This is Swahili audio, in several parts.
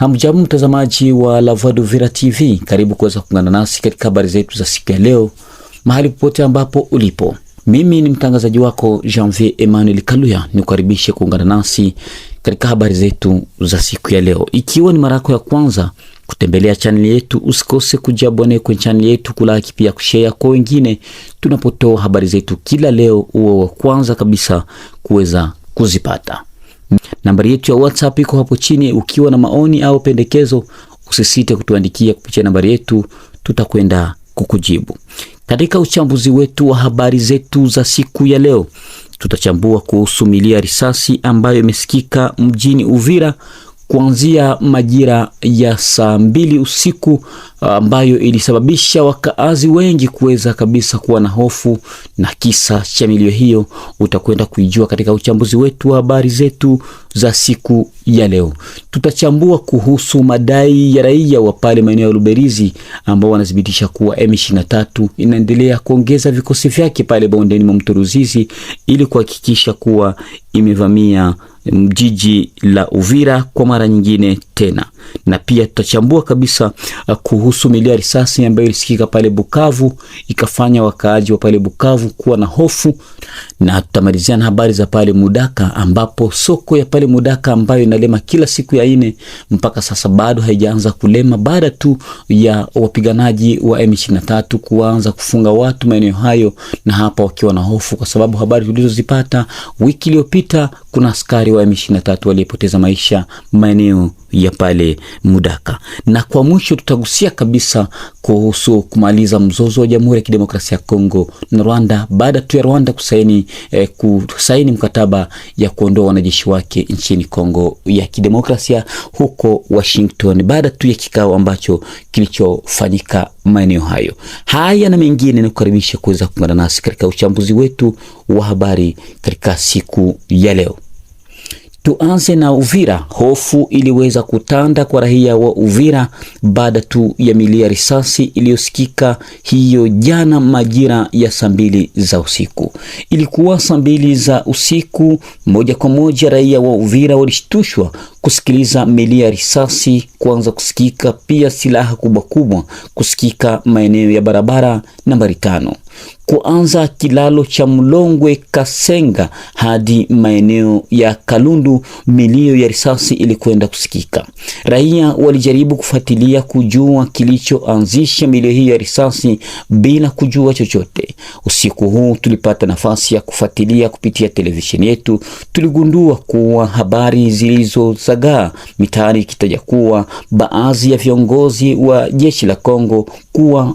Hamjambo mtazamaji wa La Voix d'Uvira TV, karibu kuweza kuungana nasi katika habari zetu za siku ya leo, mahali popote ambapo ulipo. Mimi ni mtangazaji wako Janvier Emmanuel Kaluya, nikukaribishe kuungana nasi katika habari zetu za siku ya leo. Ikiwa ni mara yako ya kwanza kutembelea channel yetu, usikose kujabone kwenye channel yetu, kulaki pia kushare kwa wengine tunapotoa habari zetu kila leo, uwe wa kwanza kabisa kuweza kuzipata. Nambari yetu ya WhatsApp iko hapo chini. Ukiwa na maoni au pendekezo, usisite kutuandikia kupitia nambari yetu, tutakwenda kukujibu. Katika uchambuzi wetu wa habari zetu za siku ya leo, tutachambua kuhusu milio ya risasi ambayo imesikika mjini Uvira kuanzia majira ya saa 2 usiku, ambayo ilisababisha wakaazi wengi kuweza kabisa kuwa na hofu, na kisa cha milio hiyo utakwenda kuijua katika uchambuzi wetu wa habari zetu za siku ya leo. Tutachambua kuhusu madai ya raia wa pale maeneo ya Luberizi ambao wanadhibitisha kuwa M23 inaendelea kuongeza vikosi vyake pale bondeni mwa mto Ruzizi ili kuhakikisha kuwa imevamia mjiji la Uvira kwa mara nyingine tena. Na pia tutachambua kabisa kuhusu milio ya risasi ambayo ilisikika pale Bukavu ikafanya wakaaji wa pale Bukavu kuwa na hofu, na tutamalizia na habari za pale Mudaka, ambapo soko ya pale Mudaka ambayo inalema kila siku ya 4 mpaka sasa bado haijaanza kulema, baada tu ya wapiganaji wa M23 kuanza kufunga watu maeneo hayo, na hapa wakiwa na hofu kwa sababu habari tulizozipata wiki iliyopita kuna askari wa M23 walipoteza maisha maeneo ya pale Mudaka. Na kwa mwisho tutagusia kabisa kuhusu kumaliza mzozo wa Jamhuri ya Kidemokrasia ya Kongo na Rwanda baada tu ya Rwanda kusaini mkataba ya kuondoa wanajeshi wake nchini Kongo ya Kidemokrasia huko Washington, baada tu ya kikao ambacho kilichofanyika maeneo hayo. Haya na mengine nikukaribisha kuweza kuungana nasi katika uchambuzi wetu wa habari katika siku ya leo. Tuanze na Uvira. Hofu iliweza kutanda kwa raia wa Uvira baada tu ya milio ya risasi iliyosikika hiyo jana majira ya saa 2 za usiku. Ilikuwa saa 2 za usiku, moja kwa moja raia wa Uvira walishtushwa kusikiliza milio ya risasi kuanza kusikika, pia silaha kubwa kubwa kusikika maeneo ya barabara nambari 5. Kuanza kilalo cha Mlongwe Kasenga hadi maeneo ya Kalundu, milio ya risasi ilikwenda kusikika. Raia walijaribu kufuatilia kujua kilichoanzisha milio hii ya risasi bila kujua chochote. Usiku huu tulipata nafasi ya kufuatilia kupitia televisheni yetu. Tuligundua kuwa habari zilizozagaa mitaani ikitaja kuwa baadhi ya viongozi wa jeshi la Kongo kuwa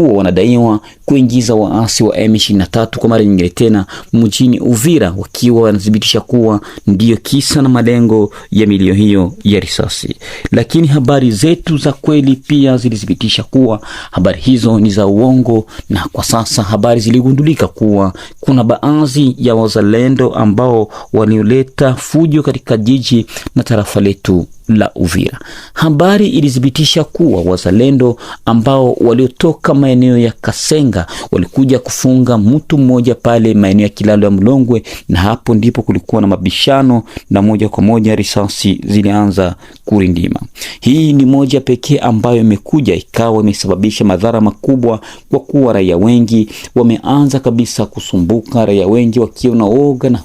wanadaiwa kuingiza waasi wa M23 kwa mara nyingine tena mjini Uvira, wakiwa wanadhibitisha kuwa ndiyo kisa na malengo ya milio hiyo ya risasi. Lakini habari zetu za kweli pia zilithibitisha kuwa habari hizo ni za uongo, na kwa sasa habari ziligundulika kuwa kuna baadhi ya wazalendo ambao walioleta fujo katika jiji na tarafa letu la Uvira. Habari ilithibitisha kuwa wazalendo ambao waliotoka maeneo ya Kasenga walikuja kufunga mtu mmoja pale maeneo ya kilalo ya Mlongwe, na hapo ndipo kulikuwa na mabishano na moja kwa moja risasi zilianza kurindima. Hii ni moja pekee ambayo imekuja ikawa imesababisha madhara makubwa, kwa kuwa raia wengi wameanza kabisa kusumbuka, raia wengi wakiwa na oga, na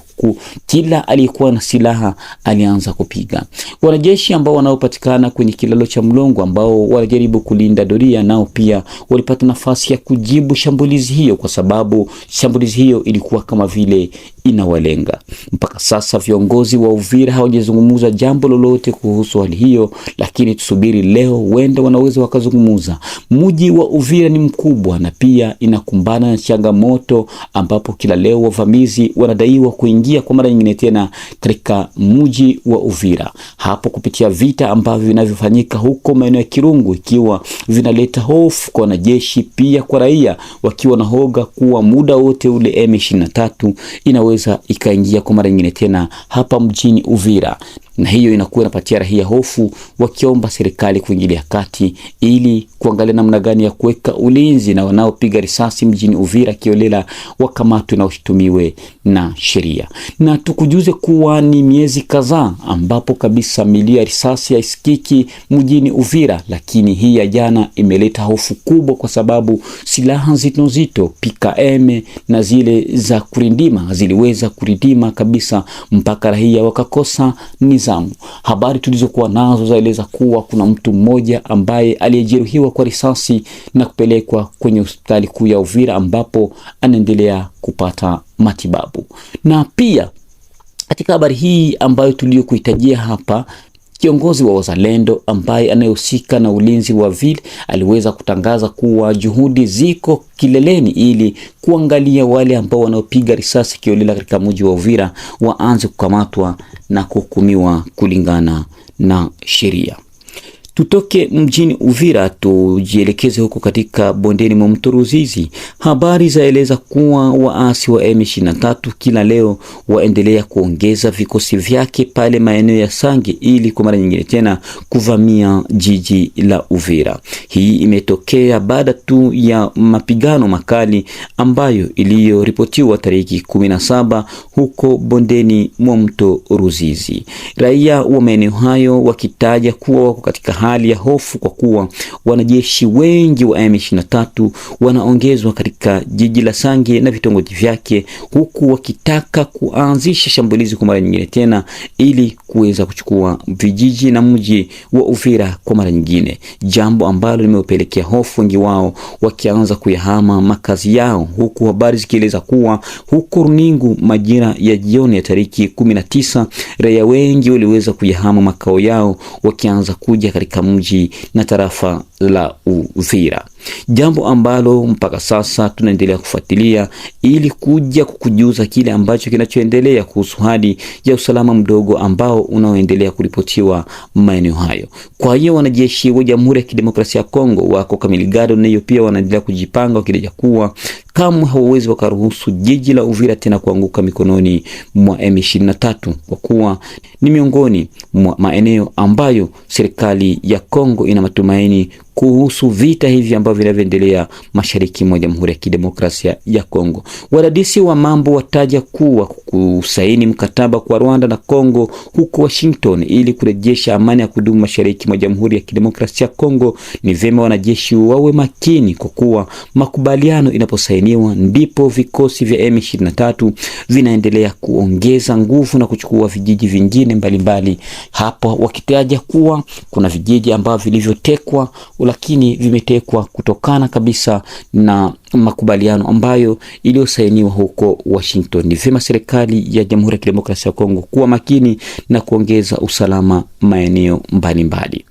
kila aliyekuwa na silaha alianza kupiga. Wanajeshi ambao wanaopatikana kwenye kilalo cha Mlongo ambao wanajaribu kulinda doria, nao pia walipata nafasi ya kujibu shambulizi hiyo, kwa sababu shambulizi hiyo ilikuwa kama vile inawalenga. Mpaka sasa viongozi wa Uvira hawajazungumza jambo lolote kuhusu hali hiyo, lakini tusubiri leo, huenda wanaweza wakazungumza. Mji wa Uvira ni mkubwa na pia inakumbana na changamoto, ambapo kila leo wavamizi wanadaiwa kuingia kwa mara nyingine tena katika mji wa Uvira, hapo kupitia vita ambavyo vinavyofanyika huko maeneo ya Kirungu, ikiwa vinaleta hofu kwa wanajeshi, pia kwa raia wakiwa na hoga kuwa muda wote ule M23 inaweza ikaingia kwa mara nyingine tena hapa mjini Uvira. na hiyo inakuwa inapatia raia hofu, wakiomba serikali kuingilia kati ili kuangalia namna gani ya kuweka ulinzi na wanaopiga risasi mjini Uvira kiolela wakamatwe na washtumiwe na sheria. Na tukujuze kuwa ni miezi kadhaa ambapo kabisa milio ya risasi haisikiki mjini Uvira, lakini hii ya jana imeleta hofu kubwa kwa sababu silaha nzito PKM na zile za kurindima ziliweza kurindima kabisa mpaka raia wakakosa nizamu. Habari tulizokuwa nazo zaeleza kuwa kuna mtu mmoja ambaye aliyejeruhiwa kwa risasi na kupelekwa kwenye hospitali kuu ya Uvira ambapo anaendelea kupata matibabu. Na pia katika habari hii ambayo tuliyokuitajia hapa, kiongozi wa wazalendo ambaye anayehusika na ulinzi wa vile aliweza kutangaza kuwa juhudi ziko kileleni ili kuangalia wale ambao wanaopiga risasi kiolela katika mji wa Uvira waanze kukamatwa na kuhukumiwa kulingana na sheria. Tutoke mjini Uvira tujielekeze huko katika bondeni mwa mto Ruzizi. Habari zaeleza kuwa waasi wa M23 kila leo waendelea kuongeza vikosi vyake pale maeneo ya Sange ili kwa mara nyingine tena kuvamia jiji la Uvira. Hii imetokea baada tu ya mapigano makali ambayo iliyoripotiwa tarehe 17 huko bondeni mwa mto Ruzizi. Raia wa maeneo hayo wakitaja kuwa wako katika hali ya hofu kwa kuwa wanajeshi wengi wa M23 wanaongezwa katika jiji la Sange na vitongoji vyake, huku wakitaka kuanzisha shambulizi kwa mara nyingine tena ili kuweza kuchukua vijiji na mji wa Uvira kwa mara nyingine, jambo ambalo limewapelekea hofu wengi wao wakianza kuyahama makazi yao, huku habari zikieleza kuwa huko Runingu majira ya jioni ya tariki 19 raia wengi waliweza kuyahama makao yao wakianza kuja katika mji na tarafa la Uvira, jambo ambalo mpaka sasa tunaendelea kufuatilia ili kuja kukujuza kile ambacho kinachoendelea kuhusu hali ya usalama mdogo ambao unaoendelea kuripotiwa maeneo hayo. Kwa hiyo wanajeshi wa Jamhuri ya Kidemokrasia ya Kongo wako kamili gado, na hiyo pia wanaendelea kujipanga wakileja kuwa kama hawawezi wakaruhusu jiji la Uvira tena kuanguka mikononi mwa M23, kwa kuwa ni miongoni mwa maeneo ambayo serikali ya Kongo ina matumaini kuhusu vita hivi ambavyo vinavyoendelea mashariki mwa Jamhuri ya Kidemokrasia ya Kongo. Wadadisi wa mambo wataja kuwa kusaini mkataba kwa Rwanda na Kongo huko Washington ili kurejesha amani ya kudumu mashariki mwa Jamhuri ya Kidemokrasia ya Kongo, ni vyema wanajeshi wawe makini kwa kuwa makubaliano inaposainiwa ndipo vikosi vya M23 vinaendelea kuongeza nguvu na kuchukua vijiji vingine mbalimbali. Hapo wakitaja kuwa kuna vijiji ambavyo vilivyotekwa, lakini vimetekwa kutokana kabisa na makubaliano ambayo iliyosainiwa huko Washington. Ni vyema serikali ya Jamhuri ya Kidemokrasia ya Kongo kuwa makini na kuongeza usalama maeneo mbalimbali.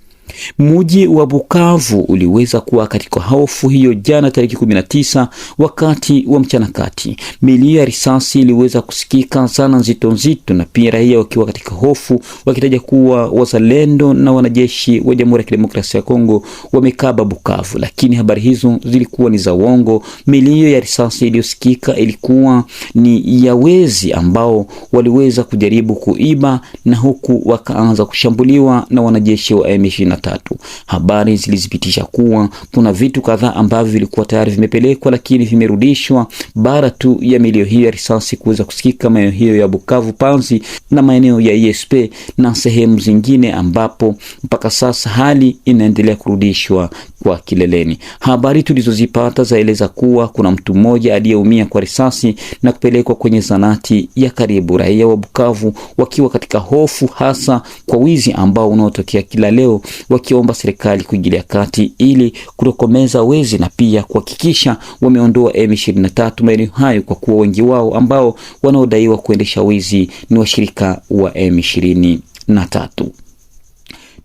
Mji wa Bukavu uliweza kuwa katika hofu hiyo jana tarehe 19 wakati wa mchana kati. Milio ya risasi iliweza kusikika sana nzito na pia raia wakiwa katika hofu wakitaja kuwa wazalendo na wanajeshi wa Jamhuri ya Kidemokrasia ya Kongo wamekaba Bukavu, lakini habari hizo zilikuwa ni za uongo. Milio ya risasi iliyosikika ilikuwa ni ya wezi ambao waliweza kujaribu kuiba na huku wakaanza kushambuliwa na wanajeshi wa M23. Habari zilizipitisha kuwa kuna vitu kadhaa ambavyo vilikuwa tayari vimepelekwa lakini vimerudishwa baada tu ya milio hiyo ya risasi kuweza kusikika maeneo hiyo ya Bukavu, Panzi na maeneo ya ESP na sehemu zingine ambapo mpaka sasa hali inaendelea kurudishwa kwa kileleni. Habari tulizozipata zaeleza kuwa kuna mtu mmoja aliyeumia kwa risasi na kupelekwa kwenye zanati ya karibu. Raia wa Bukavu wakiwa katika hofu hasa kwa wizi ambao unaotokea kila leo, wakiomba serikali kuingilia kati ili kutokomeza wezi na pia kuhakikisha wameondoa M23 maeneo hayo, kwa kuwa wengi wao ambao wanaodaiwa kuendesha wizi ni washirika wa M23.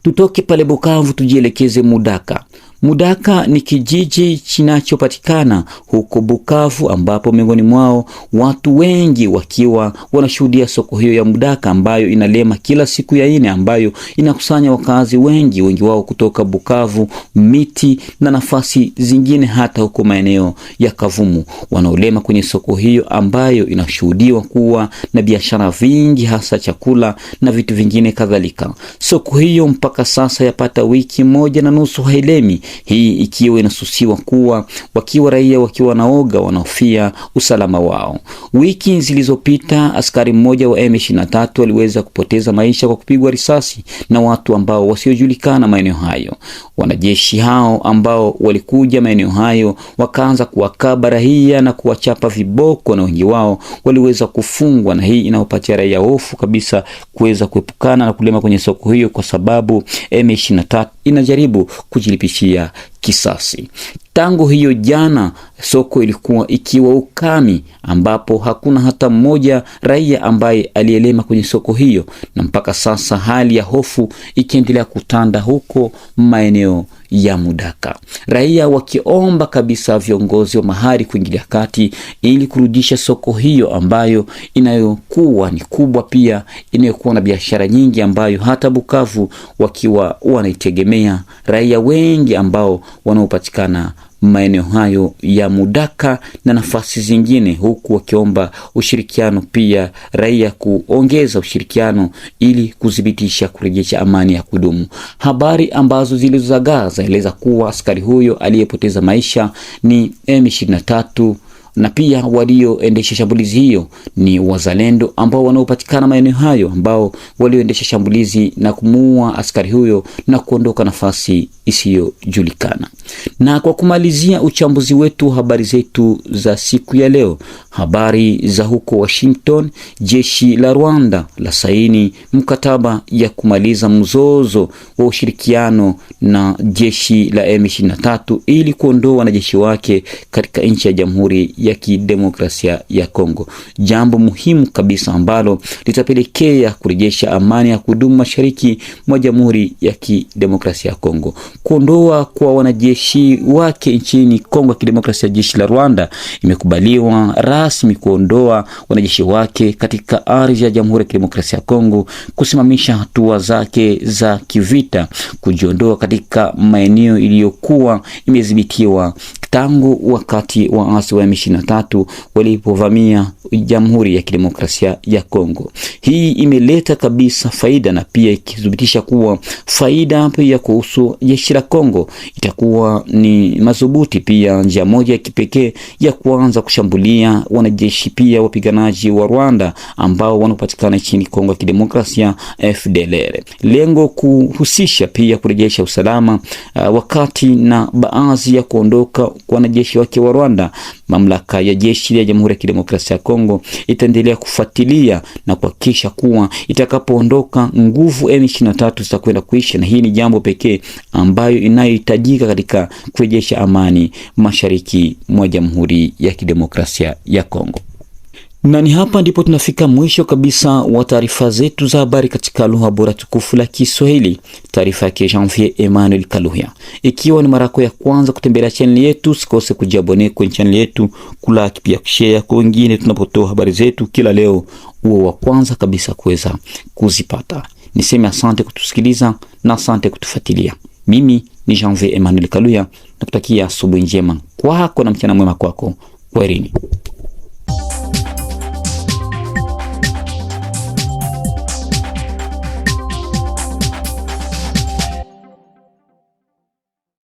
Tutoke pale Bukavu tujielekeze Mudaka. Mudaka ni kijiji kinachopatikana huko Bukavu, ambapo miongoni mwao watu wengi wakiwa wanashuhudia soko hiyo ya Mudaka ambayo inalema kila siku ya ine, ambayo inakusanya wakazi wengi wao kutoka Bukavu, Miti na nafasi zingine, hata huko maeneo ya Kavumu wanaolema kwenye soko hiyo ambayo inashuhudiwa kuwa na biashara vingi, hasa chakula na vitu vingine kadhalika. Soko hiyo mpaka sasa yapata wiki 1.5 hailemi, hii ikiwa inasusiwa kuwa wakiwa raia wakiwa naoga wanahofia usalama wao. Wiki zilizopita askari mmoja wa M23 aliweza kupoteza maisha kwa kupigwa risasi na watu ambao wasiojulikana maeneo hayo. Wanajeshi hao ambao walikuja maeneo hayo wakaanza kuwakaba raia na kuwachapa viboko, na wengi wao waliweza kufungwa, na hii inawapatia raia hofu kabisa kuweza kuepukana na kulema kwenye soko hiyo, kwa sababu M23 inajaribu kujilipishia kisasi. Tangu hiyo jana soko ilikuwa ikiwa ukami, ambapo hakuna hata mmoja raia ambaye alielema kwenye soko hiyo, na mpaka sasa hali ya hofu ikiendelea kutanda huko maeneo ya Mudaka. Raia wakiomba kabisa viongozi wa mahali kuingilia kati ili kurudisha soko hiyo ambayo inayokuwa ni kubwa, pia inayokuwa na biashara nyingi ambayo hata Bukavu wakiwa wanaitegemea, raia wengi ambao wanaopatikana maeneo hayo ya Mudaka na nafasi zingine, huku wakiomba ushirikiano, pia raia kuongeza ushirikiano ili kudhibitisha kurejesha amani ya kudumu. Habari ambazo zilizozagaa zaeleza kuwa askari huyo aliyepoteza maisha ni M23, na pia walioendesha shambulizi hiyo ni wazalendo ambao wanaopatikana maeneo hayo, ambao walioendesha shambulizi na kumuua askari huyo na kuondoka nafasi isiyojulikana. Na kwa kumalizia uchambuzi wetu habari zetu za siku ya leo, habari za huko Washington, jeshi la Rwanda la saini mkataba ya kumaliza mzozo wa ushirikiano na jeshi la M23 ili kuondoa wanajeshi wake katika nchi ya Jamhuri ya Kidemokrasia ya Kongo. Jambo muhimu kabisa ambalo litapelekea kurejesha amani ya kudumu mashariki mwa Jamhuri ya Kidemokrasia ya Kongo. Kuondoa kwa wanajeshi wake nchini Kongo ya Kidemokrasia, jeshi la Rwanda imekubaliwa rasmi kuondoa wanajeshi wake katika ardhi ya Jamhuri ya Kidemokrasia ya Kongo, kusimamisha hatua zake za kivita, kujiondoa katika maeneo iliyokuwa imedhibitiwa tangu wakati waasi wa M23 walipovamia Jamhuri ya Kidemokrasia ya Kongo. Hii imeleta kabisa faida, na pia ikithibitisha kuwa faida pia kuhusu jeshi la Kongo itakuwa ni madhubuti, pia njia moja ya kipekee ya kuanza kushambulia wanajeshi pia wapiganaji wa Rwanda ambao wanapatikana nchini Kongo ya Kidemokrasia, FDLR. Lengo kuhusisha pia kurejesha usalama wakati na baadhi ya kuondoka kwa wanajeshi wake wa Rwanda. Mamlaka ya jeshi ya Jamhuri ya Kidemokrasia ya Kongo itaendelea kufuatilia na kuhakikisha kuwa itakapoondoka nguvu M23 zitakwenda kuisha, na hii ni jambo pekee ambayo inayohitajika katika kurejesha amani mashariki mwa Jamhuri ya Kidemokrasia ya Kongo. Na ni hapa ndipo tunafika mwisho kabisa wa taarifa zetu za habari katika lugha bora tukufu la Kiswahili. Taarifa yake Janvier Emmanuel Kaluya. Ikiwa ni mara yako ya kwanza kutembelea channel yetu, usikose kujiabone kwenye channel yetu, kulike pia kushare kwa wengine tunapotoa habari zetu kila leo, uwe wa kwanza kabisa kuweza kuzipata. Niseme asante kutusikiliza na asante kutufuatilia. Mimi ni Janvier Emmanuel Kaluya, nakutakia asubuhi njema kwako na mchana mwema kwako. Kwaherini.